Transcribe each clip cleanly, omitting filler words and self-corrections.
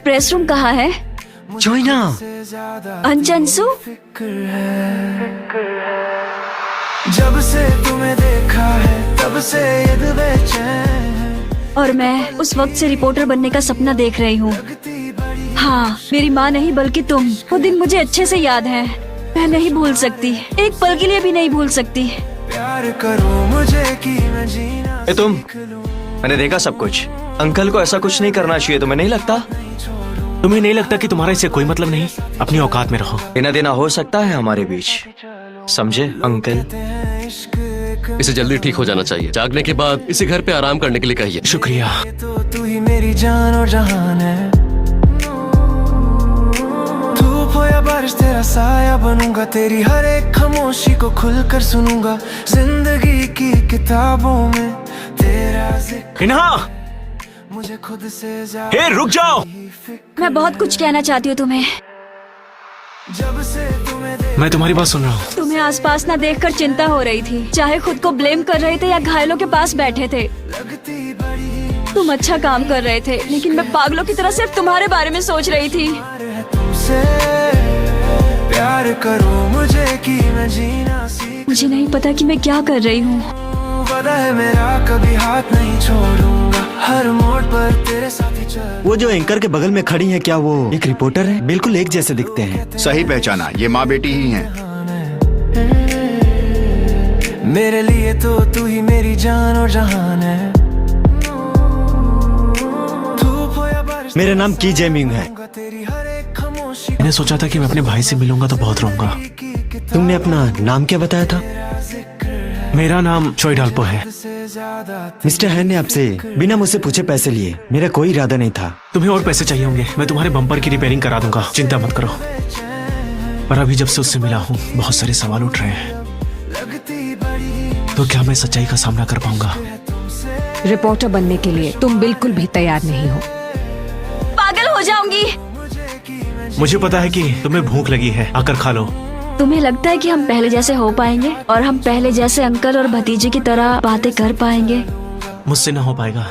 Press room कहाँ है? जोइना, अंजनसु, जब से तुम्हें देखा है तब से ये दिल बेचैन। और मैं उस वक्त से रिपोर्टर बनने का सपना देख रही हूँ। हाँ, मेरी माँ नहीं बल्कि तुम। वो दिन मुझे अच्छे से याद है। मैं नहीं भूल सकती, एक पल के लिए भी नहीं भूल सकती। प्यार करो मुझे कि मैं जीना ए तुम, मैंने देखा सब कुछ। अंकल को ऐसा कुछ नहीं करना चाहिए, तुम्हें नहीं लगता? तुम्हें नहीं लगता कि तुम्हारा इससे कोई मतलब नहीं? अपनी औकात में रहो। लेना देना हो सकता है हमारे बीच, समझे अंकल? इसे जल्दी ठीक हो जाना चाहिए। जागने के बाद इसे घर पे आराम करने के लिए कहिए। शुक्रिया। तो तू ही मेरी जान और जहान है। धूप हो या बारिश तेरा साया बनूंगा, तेरी हर एक खामोशी को खुलकर सुनूंगा। जिंदगी की किताबों में तेरा जिक्र इन्हा, मुझे खुद से ज्यादा। हे रुक जाओ। मैं बहुत कुछ कहना चाहती हूँ तुम्हें। जब से तुम्हें मैं तुम्हारी बात सुन रहा हूँ। तुम्हें आसपास ना देखकर चिंता हो रही थी, चाहे खुद को ब्लेम कर रहे थे या घायलों के पास बैठे थे। लगती बड़ी तुम अच्छा काम कर रहे थे, लेकिन मैं पागलों की तरह सिर्फ तुम्हारे बारे में सोच रही थी। प्यार है तुमसे। प्यार करो मुझे कि मैं जीना सीख। मुझे नहीं पता कि मैं क्या कर रही हूँ। वादा है मेरा कभी हाथ नहीं छोड़ूंगा, हर मोड़ पर तेरे साथ ही चल। वो जो एंकर के बगल में खड़ी है, क्या वो एक रिपोर्टर है? बिल्कुल एक जैसे दिखते हैं। सही पहचाना, ये माँ बेटी ही हैं। मेरे लिए तो तू ही मेरी जान और जहान है। धूप हो या बारिश मेरा नाम की जेमिंग है। तेरी हर एक खामोशी मैंने सोचा था कि मैं अपने भाई से मिलूंगा तो बहुत रोऊंगा। तुमने अपना नाम क्या बताया था? मेरा नाम चोई डाल्पो है। से ज्यादा मिस्टर हैन ने आपसे बिना मुझसे पूछे पैसे लिए। मेरा कोई इरादा नहीं था। तुम्हें और पैसे चाहिए होंगे, मैं तुम्हारे बम्पर की रिपेयरिंग करा दूंगा, चिंता मत करो। पर अभी जब से उससे मिला हूँ, बहुत सारे सवाल उठ रहे हैं। लगती बड़ी तो क्या मैं सच्चाई का सामना कर पाऊंगा? रिपोर्टर बनने के लिए तुम बिल्कुल भी तैयार नहीं हो। पागल हो जाऊंगी। मुझे पता है कि तुम्हें भूख लगी है, आकर खा लो। तुम्हें लगता है कि हम पहले जैसे हो पाएंगे और हम पहले जैसे अंकल और भतीजे की तरह बातें कर पाएंगे? मुझसे ना हो पाएगा।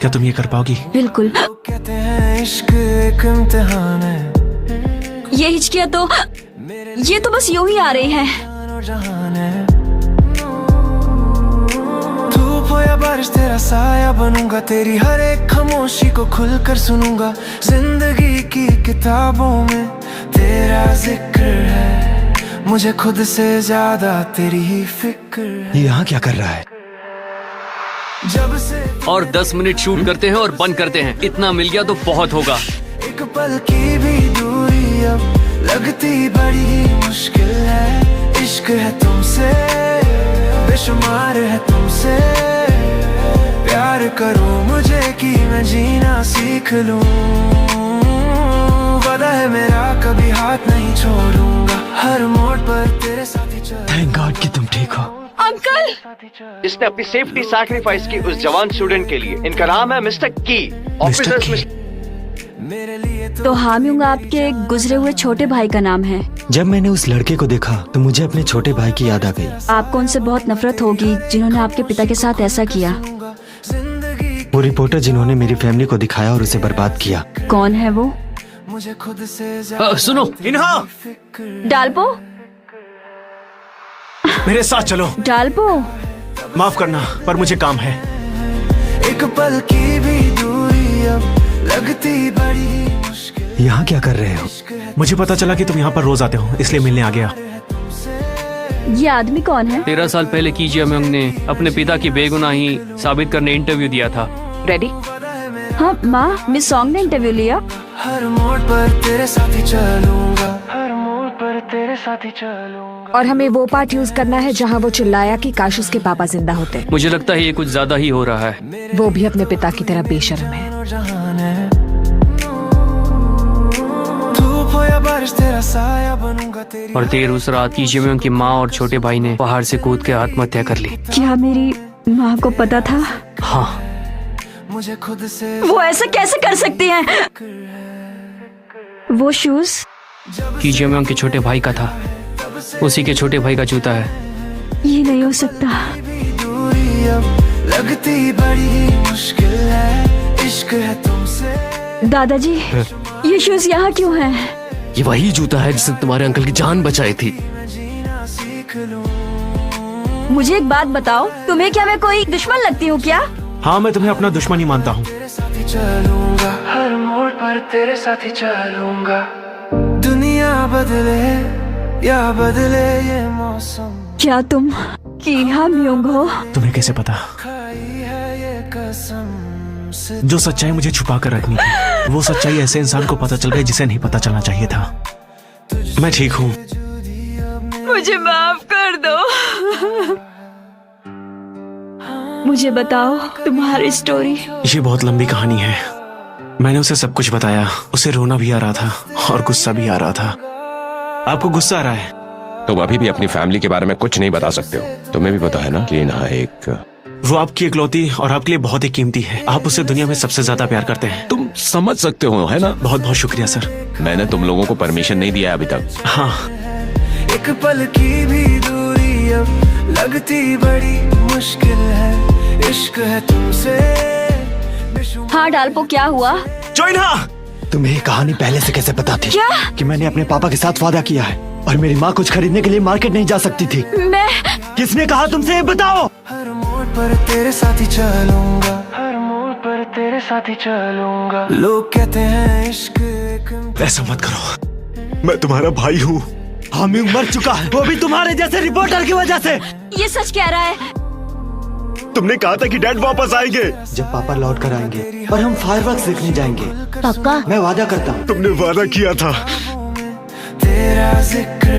क्या तुम ये कर पाओगी? बिल्कुल। कहते हैं इश्क एक इम्तिहान है। ये हिचकियाँ तो ये तो बस यूं ही आ रही हैं। जान और जहान है। धूप हो या बारिश तेरा साया बनूंगा, तेरी हर एक खामोशी को खुलकर सुनूंगा। जिंदगी की किताबों में तेरा जिक्र है, मुझे खुद से ज्यादा तेरी ही फिक्र है। ये यहाँ क्या कर रहा है? जब से और 10 मिनट शूट करते हैं और बंद करते हैं। इतना मिल गया तो बहुत होगा। एक पल की भी दूरी अब लगती बड़ी ही मुश्किल है। इश्क है तुमसे, बेशुमार है तुमसे। प्यार करो मुझे कि मैं जीना सीख लूं। वादा है मेरा कभी हाथ नहीं छोड़ूंगा, हर मोड़ पर तेरे साथ ही चल। थैंक गॉड कि तुम ठीक हो। अंकल, इसने अपनी सेफ्टी सैक्रिफाइस की उस जवान स्टूडेंट के लिए। इनका नाम है मिस्टर की। ऑफिसर्स मेरे लिए तो हामियुंग आपके गुजरे हुए छोटे भाई का नाम है। जब मैंने उस लड़के को देखा तो मुझे अपने छोटे भाई की याद आ गई। आपको उनसे बहुत नफरत होगी जिन्होंने आपके पिता के साथ ऐसा किया। जिंदगी वो रिपोर्टर जिन्होंने मेरी फैमिली को दिखाया और उसे बर्बाद किया। कौन है वो? मुझे खुद से सुनो, इन्हा, डाल्पो? मेरे साथ चलो। डाल्पो? माफ करना, पर मुझे काम है। एक पल की भी दूरी अब लगती बड़ी ही मुश्किल। यहाँ क्या कर रहे हो? मुझे पता चला कि तुम यहाँ पर रोज आते हो, इसलिए मिलने आ गया। ये आदमी कौन है? 13 साल पहले की जेमिंग ने अपने पिता की बेगुनाही साबित करने इंटरव्यू दिया था। रेडी? हाँ माँ, मिस सॉन्ग ने इंटरव्यू लिया। हर मोड़ पर तेरे साथ ही चलूंगा, हर मोड़ पर तेरे साथ ही चलूंगा। और हमें वो पार्ट यूज करना है जहाँ वो चिल्लाया कि काश उसके पापा जिंदा होते। मुझे लगता है ये कुछ ज्यादा ही हो रहा है। वो भी अपने पिता की तरह बेशर्म है। और जहान है। धूप हो या बारिश तेरा साया बनूंगा, तेरी और देर उस रात की जेमिंग की माँ और छोटे भाई ने पहाड़ से कूद के आत्महत्या कर ली। क्या मेरी माँ को पता था? हाँ, मुझे खुद से वो ऐसा कैसे कर सकती हैं? वो शूज की जेमिंग के छोटे भाई का था। उसी के छोटे भाई का जूता है। ये नहीं हो सकता। भी दूरी अब लगती बड़ी ही मुश्किल है। इश्क है तुमसे। दादाजी, ये शूज यहाँ क्यों हैं? ये वही जूता है जिसने तुम्हारे अंकल की जान बचाई थी। मुझे एक बात बताओ, तुम्हें क्या मैं कोई दुश्मन लगती हूँ क्या? हाँ, मैं तुम्हें अपना दुश्मन ही मानता हूँ। तेरे साथ ही चलूंगा, हर मोड़ पर तेरे साथ ही चलूंगा। दुनिया बदले या बदले ये मौसम, क्या तुम कीहा म्योंग हो? तुम्हें कैसे पता? खाई है ये कसम से। जो सच्चाई मुझे छुपा कर रखनी थी, वो सच्चाई ऐसे इंसान को पता चल गई जिसे नहीं पता चलना चाहिए था। मैं ठीक हूँ। मुझे माफ कर दो। मुझे बताओ तुम्हारी स्टोरी। ये बहुत लंबी कहानी है। मैंने उसे सब कुछ बताया। उसे रोना भी आ रहा था और गुस्सा भी आ रहा था। आपको गुस्सा आ रहा है? तुम अभी भी अपनी फैमिली के बारे में कुछ नहीं बता सकते हो। तुम्हें भी पता है ना कि इन्हा एक वो आपकी इकलौती और आपके लिए बहुत ही कीमती है। आप उसे दुनिया में सबसे ज्यादा प्यार करते हैं। तुम समझ सकते हो, है ना? बहुत बहुत शुक्रिया सर। मैंने तुम लोगों को परमिशन नहीं दिया अभी तक। हाँ, एक पल की भी दूरी अब लगती बड़ी मुश्किल है। इश्क है तुमसे बेशुमार। हाँ डालपो, क्या हुआ? जोइना! तुम्हें ये कहानी पहले से कैसे पता थी? क्या? कि मैंने अपने पापा के साथ वादा किया है और मेरी माँ कुछ खरीदने के लिए मार्केट नहीं जा सकती थी। मैं किसने कहा तुमसे? ये बताओ। हर मोड़ पर तेरे साथ ही चलूंगा, हर मोड़ पर तेरे साथ ही चलूंगा। लोग कहते हैं इश्क एक ऐसा मत करो, मैं तुम्हारा भाई हूँ। हामी मर चुका है, वो भी तुम्हारे जैसे रिपोर्टर की वजह से। ये सच कह रहा है? तुमने कहा था कि डैड वापस आएंगे। जब पापा लौट कर आएंगे और हम फायरवर्क्स देखने जाएंगे। पक्का? मैं वादा करता हूँ। तुमने वादा किया था। तेरा जिक्र